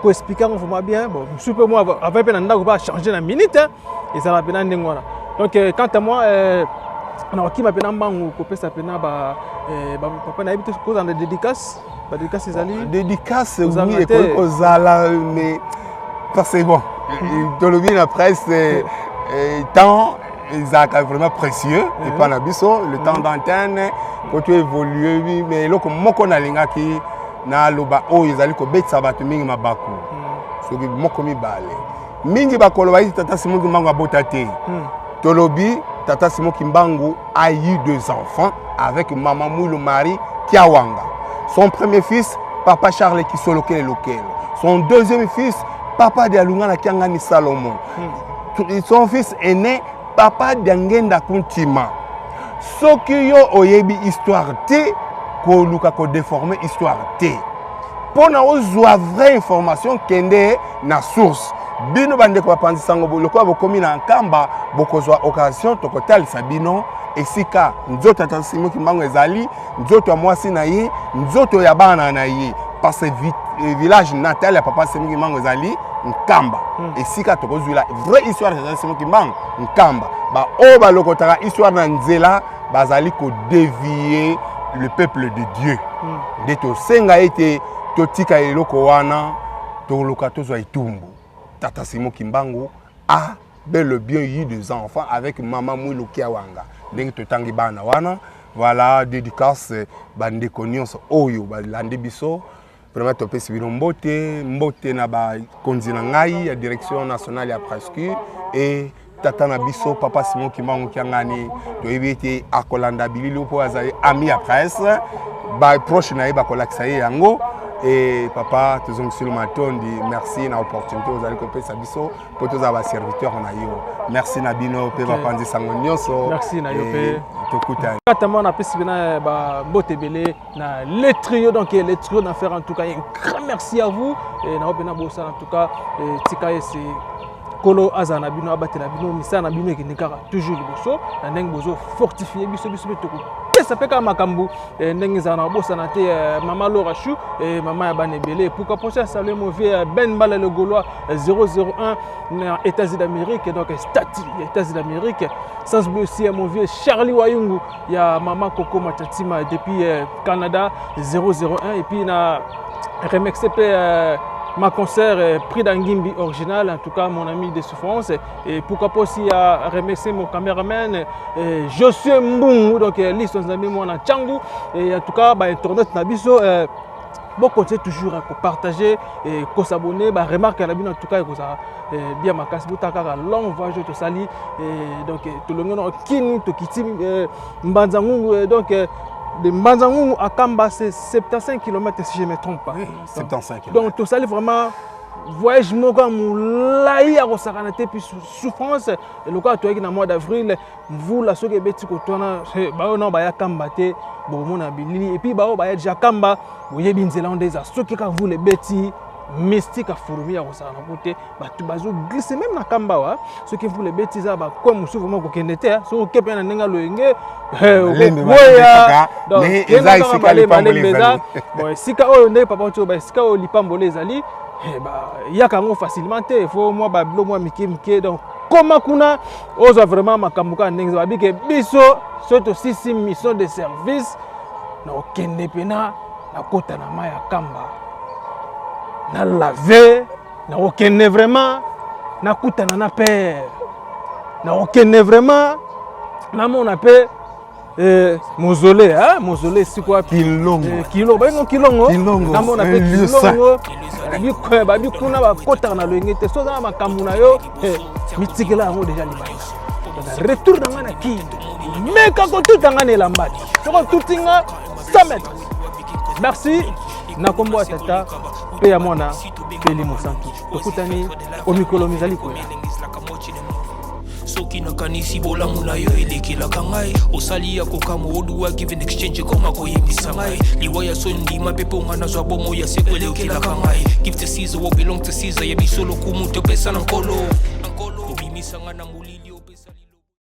ko expliquer on vraiment bien bon super moi avec pe na ndaku ba changer na minute et ça va bien ndengo wana. Donc quant à moi on qui m'a pena mbangu ko pesa pena ba papa na habite ko dans des dédicaces. Dédicace ezali dédicace oui et kozala mais parce que bon dans le la presse temps ils vraiment précieux et pas na biso le temps d'antenne pour tu évoluer mais loko moko na lingaki na loba oyo ezali ko betsa bato mingi mabaku soki moko mibale mingi bakolo ba tata Simon Kimbangu abota te tolobi tata Simon Kimbangu a eu 2 enfants avec maman Moulo Marie Kiawanga. Son premier fils, papa Charles Kisoloke Lokel. Son deuxième fils, papa de Alunga Kiangani Salomon. Son fils aîné, papa d'Angenda Kuntima. Soki yo oyebi histoire te, ko luka ko déformer histoire te. Pour na ozwa vraie information kende na source. Bino bande ko panzi sango loko bokomi na nkamba bokozwa occasion to kotalisa bino esika nzoto tata Simon Kimbangu ezali nzoto ya mwasi na ye nzoto ya bana na ye parce que village natal ya papa Simon Kimbangu ezali nkamba esika tokozwila vraie histoire de tata Simon Kimbangu nkamba ba o ba lokotaka histoire na nzela bazali ko dévier le peuple de Dieu de to senga ete totika eloko wana to loka tozwa itumbu. Tata Simon Kimbangu a bel et bien eu 2 enfants avec maman Moulo Kiawanga. Donc totangi bana wana voilà dédicace bande nyonso oyo balande biso vraiment topesi bino mbote na ba konzi na ngai ya direction nationale ya presque et tata na biso papa Simon Kimbangu kiangani toyebite akolanda bililo po azali ami ya presse ba proche na ye bakolakisa ye yango. Et papa, tu es sur le maton, merci na opportunité aux alliés que ça biso pour tous avoir serviteurs on a eu. Merci Nabino, pe va prendre sangonioso. Merci na yope. Tokuta. Quand on a pesi bena ba botebele na le trio donc le trio d'affaires en tout cas un grand merci à vous et na opena bossa en tout cas tika c'est kolo azana bino abatela bino misana bino ekinekaka toujours liboso na ndenge bozo fortifier biso toko pesa peka makambu ndenge zana bosana te mama Laura Chou et mama ya banebele pourquoi penser à saluer mon vieux Ben Bala le Gaulois 001 na États-Unis d'Amérique donc Stati États-Unis d'Amérique sans oublier aussi mon vieux Charlie Wayungu ya mama Coco Matatima depuis Canada 001 et puis na RMXP ma concert prix d'Angimbi original, en tout cas mon ami de souffrance. Et pourquoi pas aussi à remercier mon caméraman Josué Mbungu, donc liste nos amis moi en Tchangou. Et en tout cas, Internet Nabiso, bon continuer toujours à partager et à s'abonner, remarque à la bien en tout cas, bien ma casse boutaka long voyage to sali et donc tout le monde kini to kiti Mbanzangu donc de Mbanzangu à Kamba, c'est 75 km si je ne me trompe pas. Oui, 75 km. Donc, tout ça, vraiment, voyage moga moulaï à Rosakanate, puis souffrance. Et le cas, tu es dans le mois d'avril, vous, la soque bêti que tu as, non, bah, Kamba, bon, mon abili, et puis, bah, déjà Kamba, vous y avez bien zélandais, à ceux qui vous les bêtis. Mystique à fourmi à Rosakanate, bah, tu vas glisser même dans Kamba, ceux qui vous les bêtises, bah, comme souvent, vous connaissez, ceux qui ont un engagement. Mais eza isika lipamboli ezali bon sika oyo nde papa oyo ba sika oyo lipamboli ezali yaka ngo facilement te il faut moi ba bilo moi mike donc comment kuna ozo vraiment makambuka ndenge ba bike biso surtout si mission de service na okende pena na kota na maya Kamba na laver na okende vraiment na kutana na père na okende vraiment na mon appel mausolée, hein? Mausolée, c'est quoi? Kilongo. Kilongo. Kilongo. Kilongo. On appelle Kilongo. Babi kuna ba kota na loingete. So za makamuna yo. Mitikela ngo déjà libana. Retour dans na ki. Meka ko tout ngane lambati. Soko tutinga 100 mètres. Merci. Na kombo tata pe ya mwana peli mosantu. Tokutani o mikolo mizali ko. Soki nakanisi bolamu na yo elekilaka ngai osali ya kokama oduwa give an exchange koma koyebisa ngai liwa ya sondima mpe mpo nga nazwa bomo ya seko elekelaka ngai give to Caesar what belong to Caesar yebiso lokumu topesa na nkolo obimisa nga na molili